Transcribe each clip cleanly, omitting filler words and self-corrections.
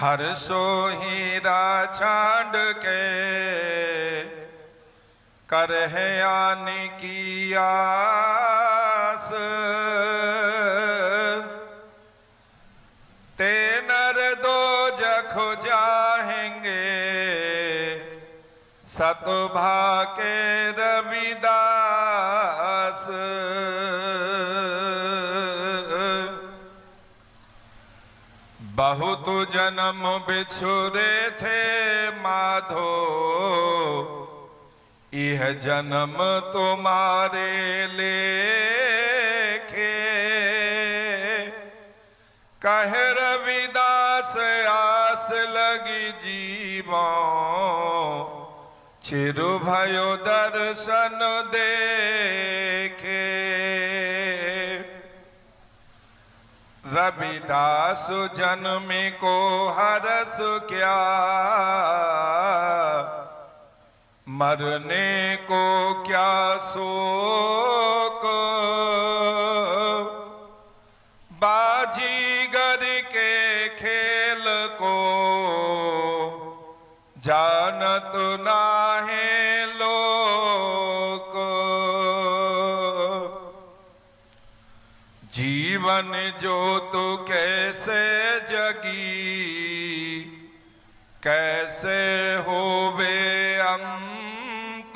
हर सो हीरा छांड के कर है आने की आस, ते नर दो जखो जाएंगे सतभा के रविदास। बहुत जन्म बिछुरे थे माधो, यह जन्म तुम्हारे लेखे। कह रविदास आस लगी जीवों, चिरु भयो दर्शन देखे। रविदास जन्म को हरस क्या, मरने को क्या शोक। बाजीगर के खेल को जानत नाहे लोक। जीवन जो तू कैसे जगी, कैसे होवे अंत।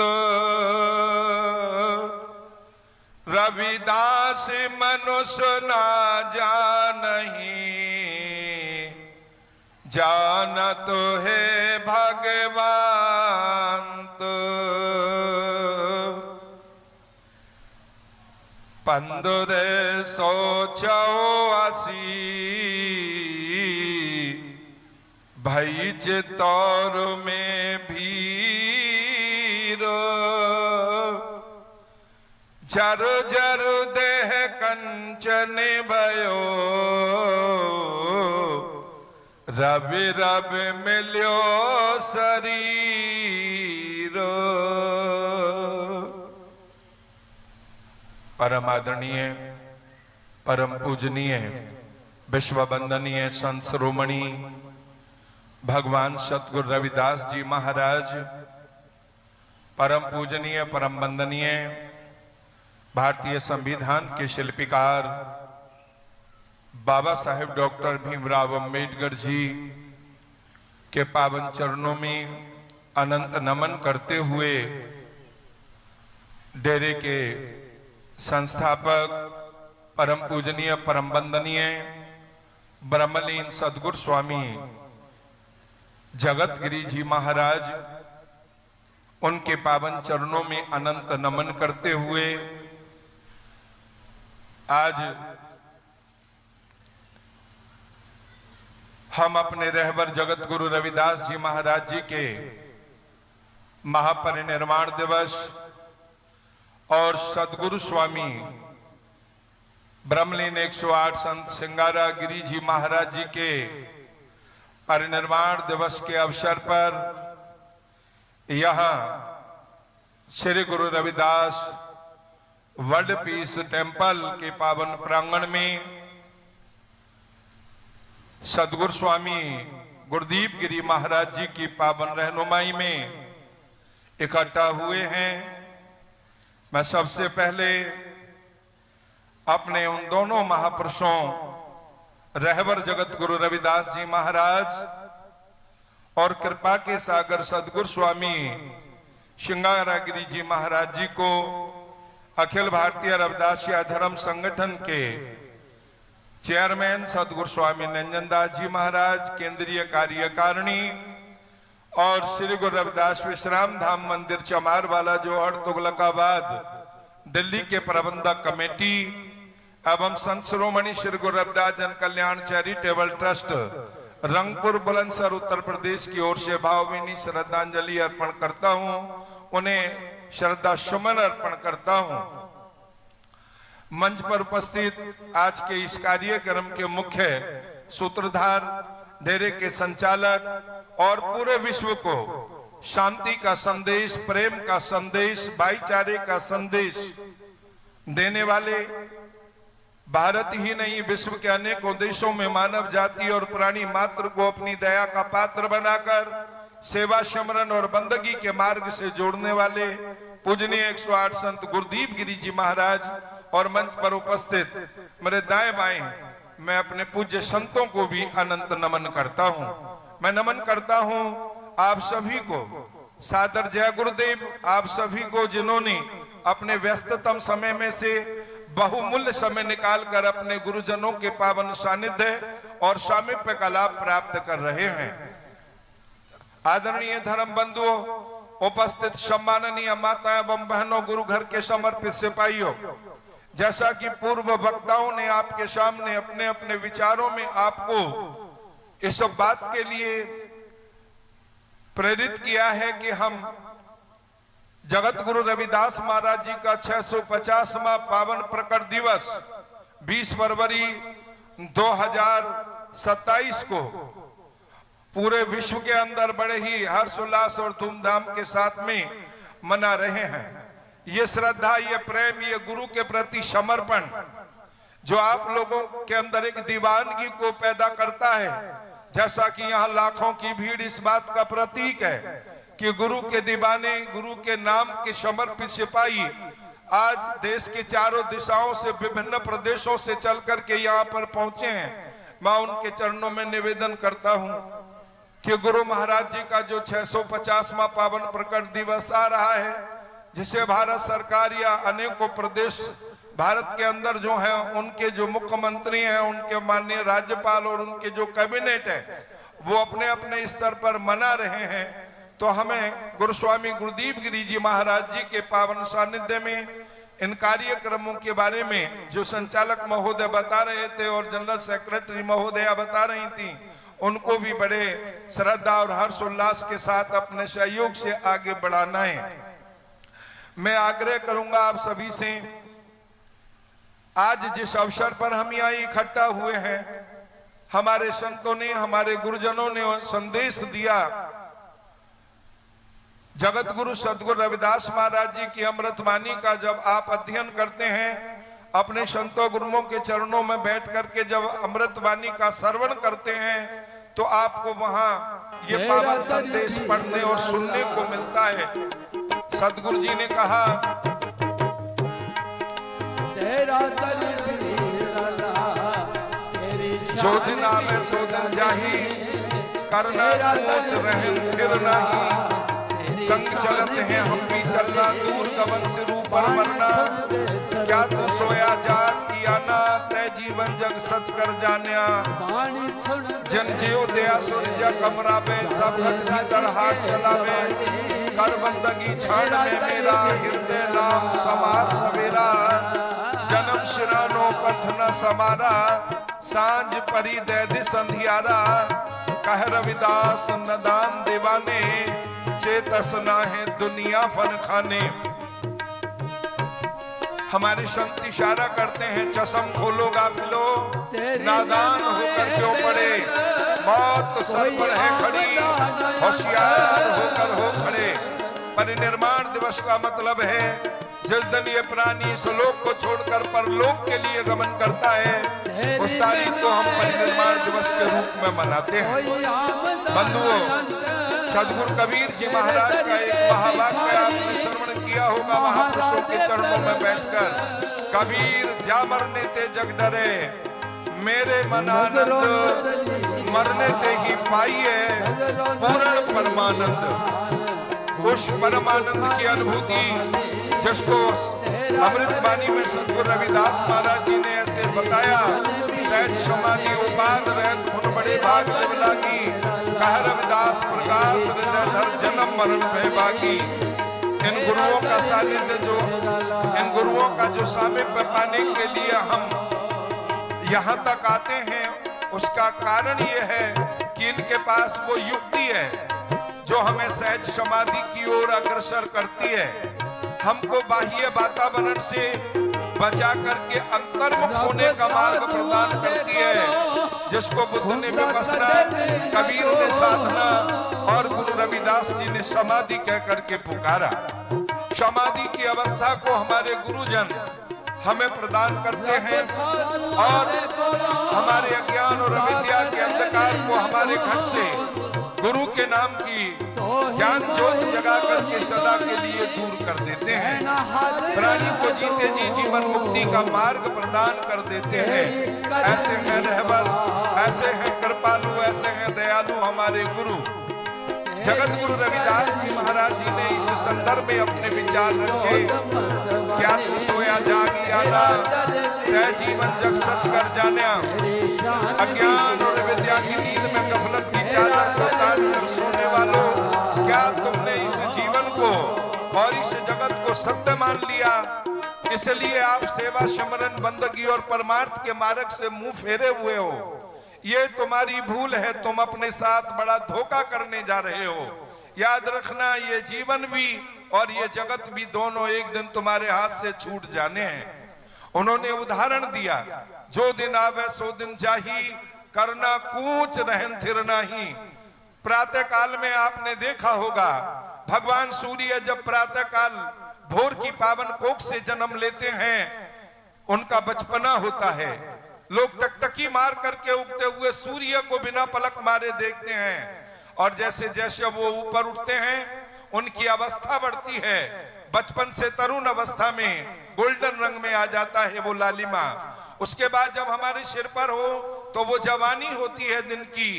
रविदास मनुष्य ना जानहीं, जानत है भगवंत। पंद्रह सौ चौरासी भई चित्तौर में भीर। जर जर देह कंचन भयो, रवि रवि मिल्यो शरीर। परम आदरणीय, परम पूजनीय, विश्व वंदनीय संत शिरोमणि भगवान सतगुरु रविदास जी महाराज, परम पूजनीय, परम वंदनीय भारतीय संविधान के शिल्पीकार बाबा साहेब डॉक्टर भीमराव अंबेडकर जी के पावन चरणों में अनंत नमन करते हुए डेरे के संस्थापक, परम पूजनीय, परम वंदनीय ब्रह्मलीन सदगुरु स्वामी जगतगिरी जी महाराज, उनके पावन चरणों में अनंत नमन करते हुए आज हम अपने रहबर जगत गुरु रविदास जी महाराज जी के महापरिनिर्वाण दिवस और सदगुरु स्वामी ब्रह्मलीन 108 संत सिंगारा गिरी जी महाराज जी के परिनिर्वाण दिवस के अवसर पर यहाँ Shri Guru Ravidas world peace temple के पावन प्रांगण में सदगुरु स्वामी गुरुदीप गिरी महाराज जी की पावन रहनुमाई में इकट्ठा हुए हैं। मैं सबसे पहले अपने उन दोनों महापुरुषों रहबर जगत गुरु रविदास जी महाराज और कृपा के सागर सदगुरु स्वामी सिंगारागिरी जी महाराज जी को अखिल भारतीय रविदासिया धर्म संगठन के चेयरमैन सदगुरु स्वामी नंजनदास जी महाराज, केंद्रीय कार्यकारिणी और श्री गुरु रविदास विश्राम धाम मंदिर चमारवाला जोहड़ तुगलकाबाद दिल्ली के प्रबंधक कमेटी एवं संत शिरोमणि श्री गुरु रविदास जन कल्याण चैरिटेबल ट्रस्ट रंगपुर बुलंदशहर उत्तर प्रदेश की ओर से भावभीनी श्रद्धांजलि अर्पण करता हूं। उन्हें श्रद्धा सुमन अर्पण करता हूं। मंच पर उपस्थित आज के इस कार्यक्रम के मुख्य सूत्रधार, डेरे के संचालक और पूरे विश्व को शांति का संदेश, प्रेम का संदेश, भाईचारे का संदेश देने वाले भारत ही नहीं विश्व के अनेकों देशों में मानव जाति और प्राणी मात्र को अपनी दया का पात्र बनाकर सेवा, स्मरण और बंदगी के मार्ग से जोड़ने वाले पूजनीय 108 संत गुरुदीप गिरी जी महाराज और मंच पर उपस्थित मेरे दाएं बाएं मैं अपने पूज्य संतों को भी अनंत नमन करता हूं। मैं नमन करता हूं आप सभी को, सादर जय गुरुदेव आप सभी को, जिन्होंने अपने व्यस्ततम समय में से बहुमूल्य समय निकालकर अपने गुरुजनों के पावन सानिध्य और सामीप्य का लाभ प्राप्त कर रहे हैं। आदरणीय धर्म बंधुओं, उपस्थित सम्माननीय माता एवं बहनों, गुरु घर के समर्पित सिपाहियों, जैसा कि पूर्व वक्ताओं ने आपके सामने अपने अपने विचारों में आपको इस बात के लिए प्रेरित किया है कि हम जगत गुरु रविदास महाराज जी का 650वां पावन प्रकट दिवस 20 फरवरी 2027 को पूरे विश्व के अंदर बड़े ही हर्षोल्लास और धूमधाम के साथ में मना रहे हैं। ये श्रद्धा, ये प्रेम, ये गुरु के प्रति समर्पण जो आप लोगों के अंदर एक दीवानगी को पैदा करता है, जैसा कि यहाँ लाखों की भीड़ इस बात का प्रतीक है कि गुरु के दीवाने, गुरु के नाम के समर्पित सिपाही आज देश के चारों दिशाओं से, विभिन्न प्रदेशों से चल करके यहाँ पर पहुंचे हैं। मैं उनके चरणों में निवेदन करता हूं कि गुरु महाराज जी का जो 650वां पावन प्रकट दिवस आ रहा है, जिसे भारत सरकार या अनेकों प्रदेश भारत के अंदर जो है उनके जो मुख्यमंत्री हैं, उनके माननीय राज्यपाल और उनके जो कैबिनेट है वो अपने अपने स्तर पर मना रहे हैं, तो हमें गुरुस्वामी गुरुदीप गिरी जी महाराज जी के पावन सानिध्य में इन कार्यक्रमों के बारे में जो संचालक महोदय बता रहे थे और जनरल सेक्रेटरी महोदया बता रही थी, उनको भी बड़े श्रद्धा और हर्षोल्लास के साथ अपने सहयोग से आगे बढ़ाना है। मैं आग्रह करूंगा आप सभी से, आज जिस अवसर पर हम यहाँ इकट्ठा हुए हैं, हमारे संतों ने, हमारे गुरुजनों ने संदेश दिया, जगत गुरु सदगुरु रविदास महाराज जी की अमृतवाणी का जब आप अध्ययन करते हैं, अपने संतों गुरुओं के चरणों में बैठ करके जब अमृतवाणी का श्रवण करते हैं, तो आपको वहां ये पावन संदेश पढ़ने और सुनने को मिलता है। सदगुरु जी ने कहा, जो दिन आवे सो दिन जाही, करना मोच रहन फिर नहीं, संग चलते हैं हम भी चलना, दूर गगन से ऊपर मरना, क्या तू सोया जाग आना, तय जीवन जग सच कर जानिया, जन जियो दया सूर्य कमरा में, सब भीतर हाथ चलावे, कर बंदगी छाड़ में मेरा, हृदय नाम समार सवेरा, जन्म शिरानो पथ न समारा, सांझ परी दे दिस अंधियारा, कह रविदास नदान दीवाने, चेतस ना है दुनिया फन खाने। हमारे संत इशारा करते हैं, चश्म खोलो गाफिलो, नादान होकर क्यों पड़े, मौत सर पर है खड़ी, होशियार होकर हो खड़े। परिनिर्माण दिवस का मतलब है जिस दिन ये प्राणी इस लोक को छोड़कर परलोक के लिए गमन करता है, उस तारीख को हम परिनिर्माण दिवस के रूप में मनाते हैं। बंधुओं, सदगुरु कबीर जी महाराज का एक महावाक्य आपने श्रवण किया होगा महापुरुषों के चरणों में बैठकर, कबीर जा मरने ते जग डरे, मेरे मन आनंद मरने ते ही पाइए पूर्ण परमानंद। उस परमानंद की अनुभूति जिसको अमृतवाणी में सदगुरु रविदास महाराज जी ने ऐसे बताया, सहज समाधि उपाद रहत गुण बड़े भाग लिव लागी, कह रविदास प्रकाश हृदय जन्म मरण भय भागी। इन गुरुओं का सानिध्य जो, इन गुरुओं का जो सामीप्य पाने के लिए हम यहाँ तक आते हैं, उसका कारण ये है कि इनके पास वो युक्ति है जो हमें सहज समाधि की ओर अग्रसर करती है, हमको बाह्य वातावरण से बचा करके अंतर्मुख होने का मार्ग प्रदान करती है, जिसको बुद्ध ने विपस्सना, कबीर ने साधना और गुरु रविदास जी ने समाधि कह करके पुकारा। समाधि की अवस्था को हमारे गुरुजन हमें प्रदान करते हैं और हमारे अज्ञान और अविद्या के अंधकार को हमारे घर से गुरु के नाम की ज्ञान ज्योत जगा करके सदा के लिए दूर कर देते हैं। प्राणी को जीते जी जीवन मुक्ति का मार्ग प्रदान कर देते हैं। ऐसे हैं रहबर, ऐसे हैं कृपालु, ऐसे हैं दयालु हमारे गुरु जगत गुरु रविदास जी महाराज जी ने इस संदर्भ में अपने विचार रखे। क्या तू सोया जागी आना, तय जीवन जग सच कर जाना। अज्ञान और विद्या की नींद में गफलत की चादर को तान कर सोने वालों, क्या तुमने इस जीवन को और इस जगत को सत्य मान लिया? इसलिए आप सेवा समरण बंदगी और परमार्थ के मार्ग से मुंह फेरे हुए हो। ये तुम्हारी भूल है, तुम अपने साथ बड़ा धोखा करने जा रहे हो। याद रखना, ये जीवन भी और ये जगत भी दोनों एक दिन तुम्हारे हाथ से छूट जाने हैं। उन्होंने उदाहरण दिया, जो दिन आवे सो दिन जाही, करना कूच रहन थिर नाही। प्रातः काल में आपने देखा होगा, भगवान सूर्य जब प्रातः काल भोर की पावन कोख से जन्म लेते हैं, उनका बचपना होता है। लोग टकटकी मार करके उगते हुए सूर्य को बिना पलक मारे देखते हैं, और जैसे जैसे वो ऊपर उठते हैं उनकी अवस्था बढ़ती है। बचपन से तरुण अवस्था में गोल्डन रंग में आ जाता है वो लालिमा। उसके बाद जब हमारे सिर पर हो तो वो जवानी होती है दिन की,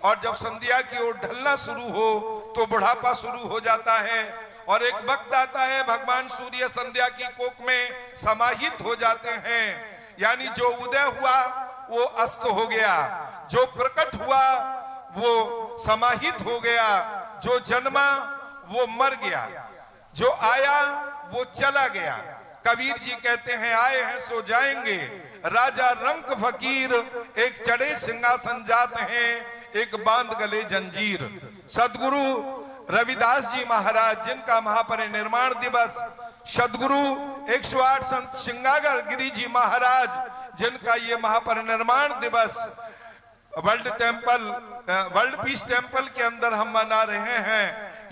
और जब संध्या की ओर ढलना शुरू हो तो बुढ़ापा शुरू हो जाता है। और एक वक्त आता है भगवान सूर्य संध्या की कोख में समाहित हो जाते हैं, यानी जो उदय हुआ वो अस्त हो गया, जो प्रकट हुआ वो समाहित हो गया, जो जन्मा वो मर गया, जो आया वो चला गया। कबीर जी कहते हैं, आए हैं सो जाएंगे, राजा रंक फकीर, एक चढ़े सिंहासन जात हैं, एक बांध गले जंजीर। सदगुरु रविदास जी महाराज, जिनका महापरिनिर्वाण दिवस, सदगुरु 108 संत सिंगागर गिरी जी महाराज, जिनका ये महापरिनिर्वाण दिवस वर्ल्ड पीस टेम्पल के अंदर हम मना रहे हैं।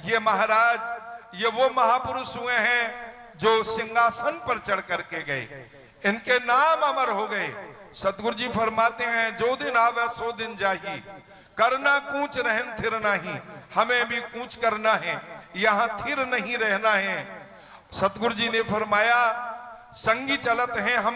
ये महाराज, ये वो महापुरुष हुए हैं जो सिंहासन पर चढ़ करके गए, इनके नाम अमर हो गए। सतगुरु जी फरमाते हैं, जो दिन आवे सो दिन जाही, करना कूच रहन थिर नाही। हमें भी कूच करना है, यहाँ थिर नहीं रहना है। सतगुरु जी ने फरमाया, संगी चलत हैं हम